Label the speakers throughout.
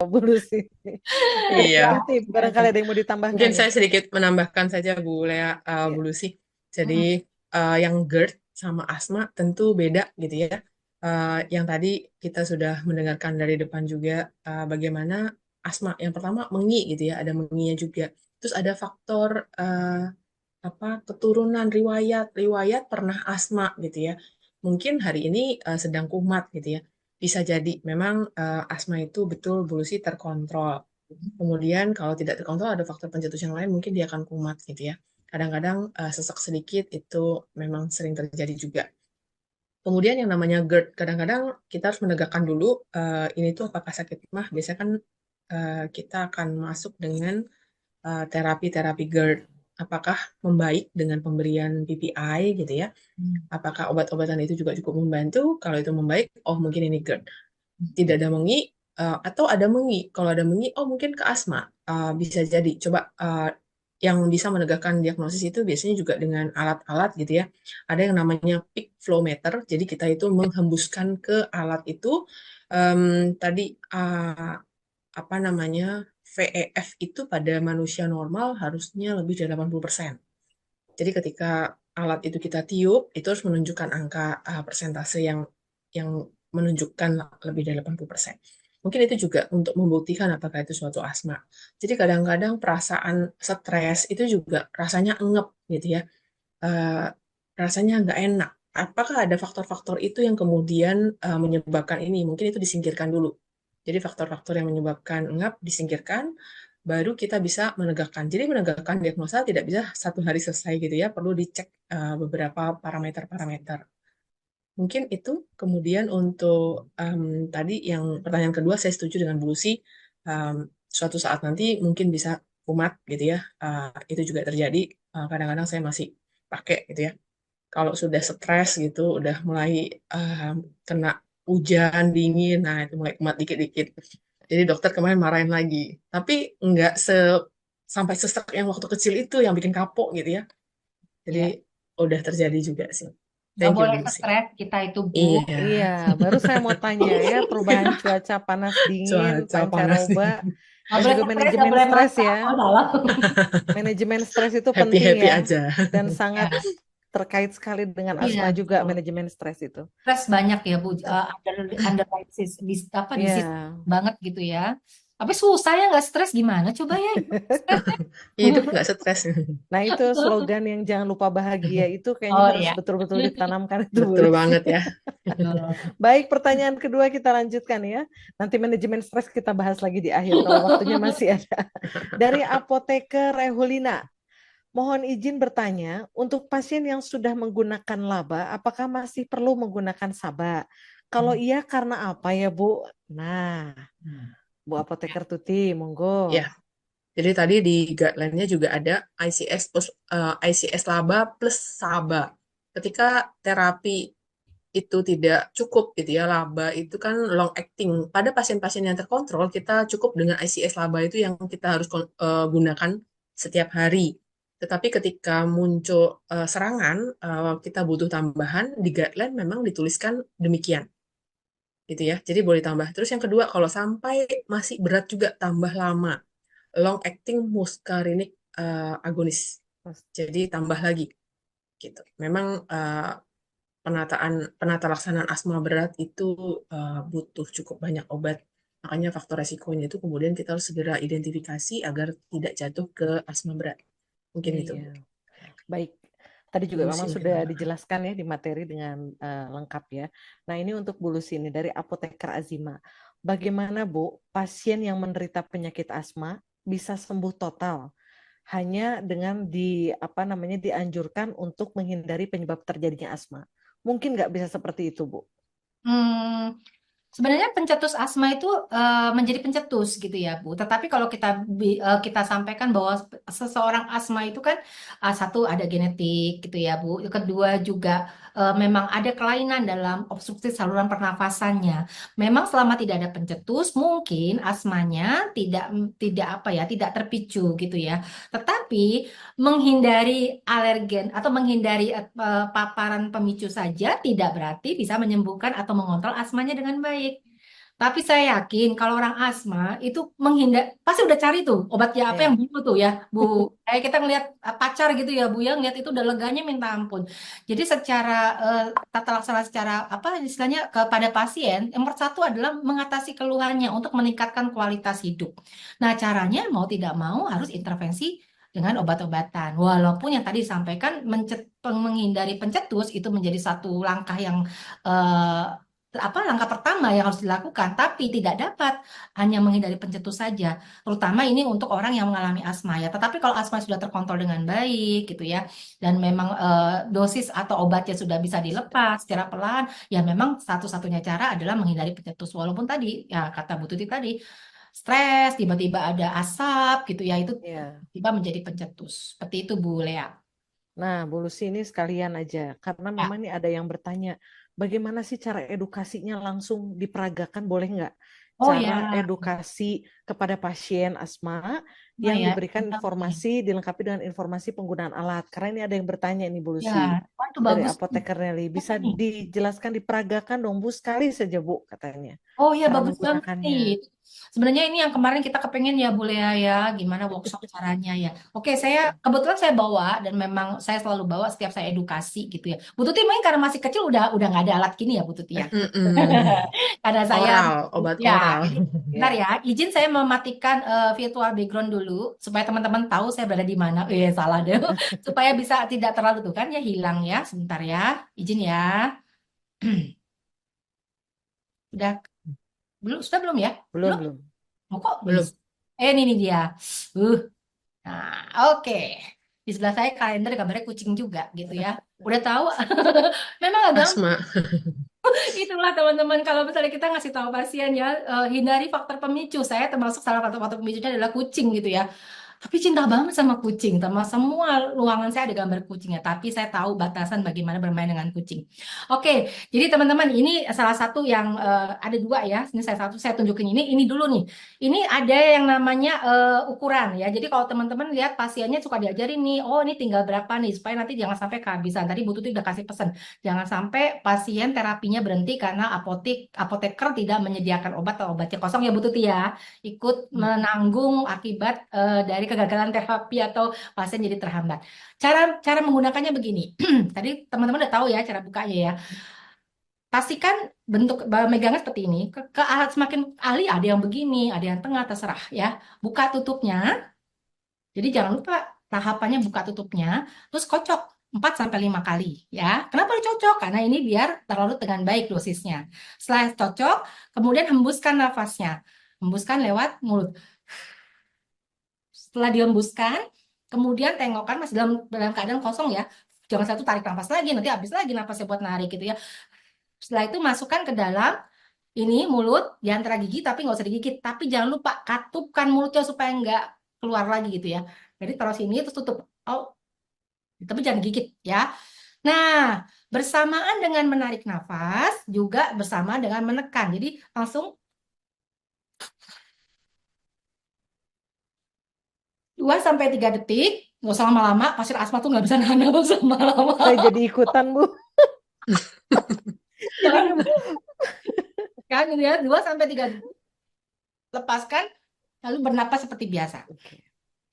Speaker 1: Bu Lucy.
Speaker 2: Iya,
Speaker 1: Nanti barangkali ada yang mau ditambahkan
Speaker 2: mungkin
Speaker 1: nih.
Speaker 2: saya sedikit menambahkan saja Bu Lea,
Speaker 1: Ya.
Speaker 2: Bu Lucy. Jadi
Speaker 3: Mm-mm.
Speaker 2: yang GERD sama asma tentu beda gitu ya. Yang tadi kita sudah mendengarkan dari depan juga bagaimana asma. Yang pertama mengi gitu ya, ada menginya juga. Terus ada faktor apa keturunan riwayat pernah asma gitu ya. Mungkin hari ini sedang kumat gitu ya. Bisa jadi memang asma itu betul Bu Lucy terkontrol. Kemudian kalau tidak terkontrol ada faktor pencetus yang lain mungkin dia akan kumat gitu ya. Kadang-kadang sesak sedikit itu memang sering terjadi juga. Kemudian yang namanya GERD, kadang-kadang kita harus menegakkan dulu ini tuh apakah sakit mah. Biasanya kan kita akan masuk dengan terapi-terapi GERD. Apakah membaik dengan pemberian PPI gitu ya? Apakah obat-obatan itu juga cukup membantu? Kalau itu membaik, oh mungkin ini GERD. Tidak ada mengi, atau ada mengi. Kalau ada mengi, oh mungkin ke asma. Bisa jadi. Coba yang bisa menegakkan diagnosis itu biasanya juga dengan alat-alat gitu ya. Ada yang namanya peak flow meter. Jadi kita itu menghembuskan ke alat itu tadi apa namanya VEF itu pada manusia normal harusnya lebih dari 80%. Jadi ketika alat itu kita tiup, itu harus menunjukkan angka persentase yang menunjukkan lebih dari 80%. Mungkin itu juga untuk membuktikan apakah itu suatu asma. Jadi kadang-kadang perasaan stres itu juga rasanya engep gitu ya. Eh, rasanya nggak enak. Apakah ada faktor-faktor itu yang kemudian menyebabkan ini? Mungkin itu disingkirkan dulu. Jadi faktor-faktor yang menyebabkan engap disingkirkan, baru kita bisa menegakkan. Jadi menegakkan diagnosa tidak bisa satu hari selesai gitu ya, perlu dicek beberapa parameter-parameter. Mungkin itu. Kemudian untuk tadi yang pertanyaan kedua, saya setuju dengan Bu Lucy. Suatu saat nanti mungkin bisa kumat gitu ya. Itu juga terjadi. Kadang-kadang saya masih pakai gitu ya. Kalau sudah stres gitu, udah mulai kena hujan dingin, nah itu mulai kumat dikit-dikit. Jadi dokter kemarin marahin lagi. Tapi nggak sampai sesek yang waktu kecil itu yang bikin kapok gitu ya. Jadi
Speaker 3: Ya,
Speaker 2: udah terjadi juga sih.
Speaker 3: nggak
Speaker 2: Thank you
Speaker 3: boleh
Speaker 2: Bu Lucy.
Speaker 3: stres kita itu, Bu.
Speaker 2: Iya,
Speaker 1: Iya, baru saya mau tanya ya, perubahan cuaca panas dingin,
Speaker 2: cuaca panas
Speaker 1: pancaroba,
Speaker 2: nih.
Speaker 3: Nggak
Speaker 1: dan
Speaker 3: boleh
Speaker 1: juga
Speaker 3: stres, nggak
Speaker 1: manajemen
Speaker 3: boleh
Speaker 1: stres
Speaker 3: masak
Speaker 1: ya.
Speaker 3: malam.
Speaker 1: Manajemen stres itu penting
Speaker 2: Happy-happy
Speaker 1: ya,
Speaker 2: aja.
Speaker 1: dan sangat
Speaker 3: Ya,
Speaker 1: terkait sekali dengan asma
Speaker 3: iya,
Speaker 1: juga
Speaker 3: betul.
Speaker 1: manajemen stres itu.
Speaker 3: Stres banyak ya, Bu. Under apa di
Speaker 1: Iya.
Speaker 3: banget gitu ya. Tapi susah ya nggak stres gimana? Coba ya stres ya.
Speaker 2: Hidup nggak stres.
Speaker 1: Nah itu slogan yang jangan lupa bahagia itu kayaknya
Speaker 3: Oh
Speaker 1: harus
Speaker 3: iya.
Speaker 1: betul-betul ditanamkan itu Bu
Speaker 2: Betul
Speaker 1: Lucy.
Speaker 2: banget ya.
Speaker 3: Betul.
Speaker 1: Baik, pertanyaan kedua kita lanjutkan ya. Nanti manajemen stres kita bahas lagi di akhir kalau waktunya masih ada. Dari apoteker Rehulina. Mohon izin bertanya, untuk pasien yang sudah menggunakan laba, apakah masih perlu menggunakan SABA? Kalau iya, karena apa ya, Bu? Nah, Bu Apoteker Tuti, monggo.
Speaker 2: Ya, jadi tadi di guideline-nya juga ada ICS plus ICS laba plus SABA. Ketika terapi itu tidak cukup gitu ya, laba itu kan long acting. Pada pasien-pasien yang terkontrol, kita cukup dengan ICS laba itu yang kita harus gunakan setiap hari. Tetapi ketika muncul serangan, kita butuh tambahan, di guideline memang dituliskan demikian gitu ya. Jadi boleh tambah. Terus yang kedua, kalau sampai masih berat juga tambah lama, long acting muscarinic agonis. Jadi tambah lagi gitu. Memang penata laksanaan asma berat itu butuh cukup banyak obat. Makanya faktor resikonya itu kemudian kita harus segera identifikasi agar tidak jatuh ke asma berat. Mungkin itu,
Speaker 1: Iya,
Speaker 2: Bu.
Speaker 1: baik. Tadi
Speaker 2: Bu
Speaker 1: juga
Speaker 2: Lucy
Speaker 1: memang
Speaker 2: mungkin
Speaker 1: sudah
Speaker 2: tambahkan.
Speaker 1: dijelaskan ya di materi dengan lengkap ya. Nah, ini untuk Bu Lucy ini dari Apoteker Azima. Bagaimana Bu, pasien yang menderita penyakit asma bisa sembuh total hanya dengan dianjurkan untuk menghindari penyebab terjadinya asma. Mungkin nggak bisa seperti itu, Bu?
Speaker 3: Hmm, sebenarnya pencetus asma itu menjadi pencetus gitu ya, Bu. Tetapi kalau kita sampaikan bahwa seseorang asma itu kan satu ada genetik gitu ya, Bu. Yang kedua juga memang ada kelainan dalam obstruksi saluran pernafasannya. Memang selama tidak ada pencetus, mungkin asmanya tidak tidak apa ya, tidak terpicu gitu ya. Tetapi menghindari alergen atau menghindari paparan pemicu saja tidak berarti bisa menyembuhkan atau mengontrol asmanya dengan baik. Tapi saya yakin kalau orang asma itu menghindar, pasti udah cari tuh obatnya apa
Speaker 1: Iya.
Speaker 3: yang dulu tuh ya, Bu. Kayak kita ngelihat pacar gitu ya, Bu ya, ngeliat itu udah leganya minta ampun. Jadi secara tata laksana secara apa istilahnya kepada pasien, yang satu adalah mengatasi keluhannya untuk meningkatkan kualitas hidup. Nah, caranya mau tidak mau harus intervensi dengan obat-obatan. Walaupun yang tadi disampaikan menghindari pencetus itu menjadi satu langkah yang eh, langkah pertama yang harus dilakukan, tapi tidak dapat hanya menghindari pencetus saja. Terutama ini untuk orang yang mengalami asma ya. Tetapi kalau asma sudah terkontrol dengan baik gitu ya, dan memang dosis atau obatnya sudah bisa dilepas secara pelan, ya memang satu-satunya cara adalah menghindari pencetus. Walaupun tadi ya kata Bu Tuti tadi, stres, tiba-tiba ada asap gitu ya, itu
Speaker 1: Iya.
Speaker 3: tiba menjadi pencetus. Seperti itu Bu Lea.
Speaker 1: Nah, Bu Lucy ini sekalian aja, karena
Speaker 3: Ya.
Speaker 1: memang nih ada yang bertanya, bagaimana sih cara edukasinya langsung diperagakan, boleh nggak?
Speaker 3: Oh
Speaker 1: Cara
Speaker 3: ya,
Speaker 1: edukasi kepada pasien asma
Speaker 3: nah
Speaker 1: yang
Speaker 3: ya,
Speaker 1: diberikan
Speaker 3: oke.
Speaker 1: informasi, dilengkapi dengan informasi penggunaan alat. Karena ini ada yang bertanya ini, Bu
Speaker 3: Ya,
Speaker 1: Lucy,
Speaker 3: oh, itu
Speaker 1: dari
Speaker 3: bagus.
Speaker 1: apoteker Nelly.
Speaker 3: Apa
Speaker 1: Bisa
Speaker 3: nih?
Speaker 1: dijelaskan, diperagakan dong, Bu, sekali saja, Bu, katanya.
Speaker 3: Oh iya
Speaker 1: Cara
Speaker 3: bagus banget nih.
Speaker 1: menggunakannya.
Speaker 3: Sebenarnya ini yang kemarin kita kepengen ya Bu Lea ya, gimana workshop caranya ya. Oke, saya
Speaker 1: Iya.
Speaker 3: kebetulan saya bawa dan memang saya selalu bawa setiap saya edukasi gitu ya. Bu Tuti main karena masih kecil udah nggak ada alat gini ya Bu Tuti ya.
Speaker 2: Mm-mm.
Speaker 3: Karena saya
Speaker 2: Obat
Speaker 3: ya
Speaker 2: oral.
Speaker 3: ini bentar
Speaker 1: Ya.
Speaker 3: ya, izin saya mematikan virtual background dulu supaya teman-teman tahu saya berada di mana. Salah deh. Supaya bisa tidak terlalu tuh kan ya hilang ya. Sebentar ya. Izin ya. Udah sudah belum ya?
Speaker 1: Belum,
Speaker 3: Belum?
Speaker 1: belum.
Speaker 3: Oh, kok
Speaker 2: Belum.
Speaker 3: bisa? Ini dia. Uh, nah, oke. Di sebelah saya kalender gambarnya kucing juga gitu ya. Udah tahu? Memang agak
Speaker 2: Asma.
Speaker 3: itulah teman-teman kalau misalnya kita ngasih tahu pasien ya hindari faktor pemicu. Saya termasuk salah satu faktor pemicunya adalah kucing gitu ya. Tapi cinta banget sama kucing, sama semua ruangan saya ada gambar kucingnya. Tapi saya tahu batasan bagaimana bermain dengan kucing. Oke, jadi teman-teman ini salah satu yang ada dua ya. Ini saya satu saya tunjukin ini dulu nih. Ini ada yang namanya ukuran ya. Jadi kalau teman-teman lihat pasiennya suka diajarin nih, oh ini tinggal berapa nih supaya nanti jangan sampai kehabisan. Tadi Bu Tuti udah kasih pesan, jangan sampai pasien terapinya berhenti karena apoteker tidak menyediakan obat atau obatnya kosong ya Bu Tuti ya, ikut menanggung akibat dari kegagalan terapi atau pasien jadi terhambat. Cara cara menggunakannya begini. Tadi teman-teman udah tahu ya cara bukanya ya. Pastikan bentuk megangnya seperti ini. Semakin ahli ada yang begini, ada yang tengah terserah ya. Buka tutupnya. Jadi jangan lupa tahapannya buka tutupnya, terus kocok 4 sampai 5 kali ya. Kenapa dicocok? Karena ini biar terlalu dengan baik dosisnya. Setelah cocok, kemudian hembuskan nafasnya. Hembuskan lewat mulut. Setelah dihembuskan, kemudian tengokkan masih dalam keadaan kosong ya. Jangan satu tarik nafas lagi, nanti habis lagi nafasnya buat narik gitu ya. Setelah itu masukkan ke dalam ini mulut di antara gigi, tapi nggak usah digigit. Tapi jangan lupa katupkan mulutnya supaya nggak keluar lagi gitu ya. Jadi taruh sini terus tutup. Oh, tapi jangan gigit ya. Nah, bersamaan dengan menarik nafas juga bersamaan dengan menekan. Jadi langsung 2 sampai 3 detik, nggak usah lama-lama. Pasien asma tuh nggak bisa nahan nafas lama-lama.
Speaker 1: Saya jadi ikutan, Bu. Jadi
Speaker 3: Jangan kan gitu ya, 2 sampai 3 detik. Lepaskan, lalu bernapas seperti biasa.
Speaker 1: Oke.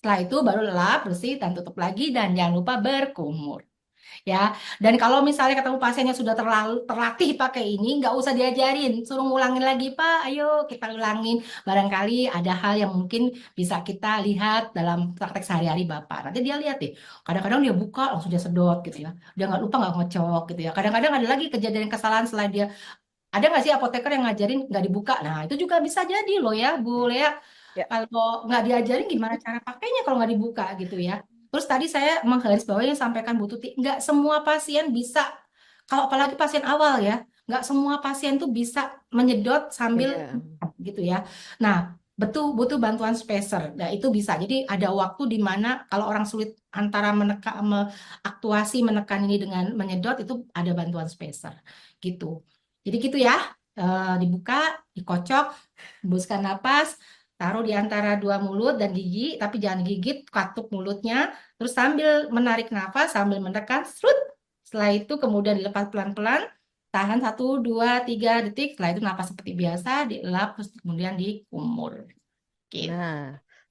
Speaker 3: Setelah itu baru lelap, bersih, dan tutup lagi. Dan jangan lupa berkumur. Ya, dan kalau misalnya ketemu pasien yang sudah terlalu terlatih pakai ini, nggak usah diajarin, suruh ngulangin lagi, Pak. Ayo kita ulangin. Barangkali ada hal yang mungkin bisa kita lihat dalam praktek sehari-hari Bapak. Nanti dia lihat deh. Kadang-kadang dia buka langsung dia sedot gitu ya. Dia nggak lupa nggak ngecok gitu ya. Kadang-kadang ada lagi kejadian kesalahan setelah dia. Ada nggak sih apoteker yang ngajarin nggak dibuka? Nah, itu juga bisa jadi loh ya, Bu Lea.
Speaker 1: Ya.
Speaker 3: Kalau nggak diajarin gimana cara pakainya kalau nggak dibuka gitu ya. Terus tadi saya menggarisbawahi yang sampaikan Bu Tuti, nggak semua pasien bisa, kalau apalagi pasien awal ya, nggak semua pasien tuh bisa menyedot sambil
Speaker 1: Iya.
Speaker 3: gitu ya. Nah, betul butuh bantuan spacer. Nah, itu bisa. Jadi ada waktu di mana kalau orang sulit antara aktuasi menekan ini dengan menyedot itu ada bantuan spacer gitu. Jadi gitu ya. Dibuka, dikocok, hembuskan napas, taruh di antara dua mulut dan gigi, tapi jangan gigit, katuk mulutnya, terus sambil menarik nafas, sambil menekan, serut. Setelah itu kemudian dilepas pelan-pelan, tahan 1, 2, 3 detik, setelah itu napas seperti biasa, dielap, terus kemudian dikumur. Gitu.
Speaker 1: Nah,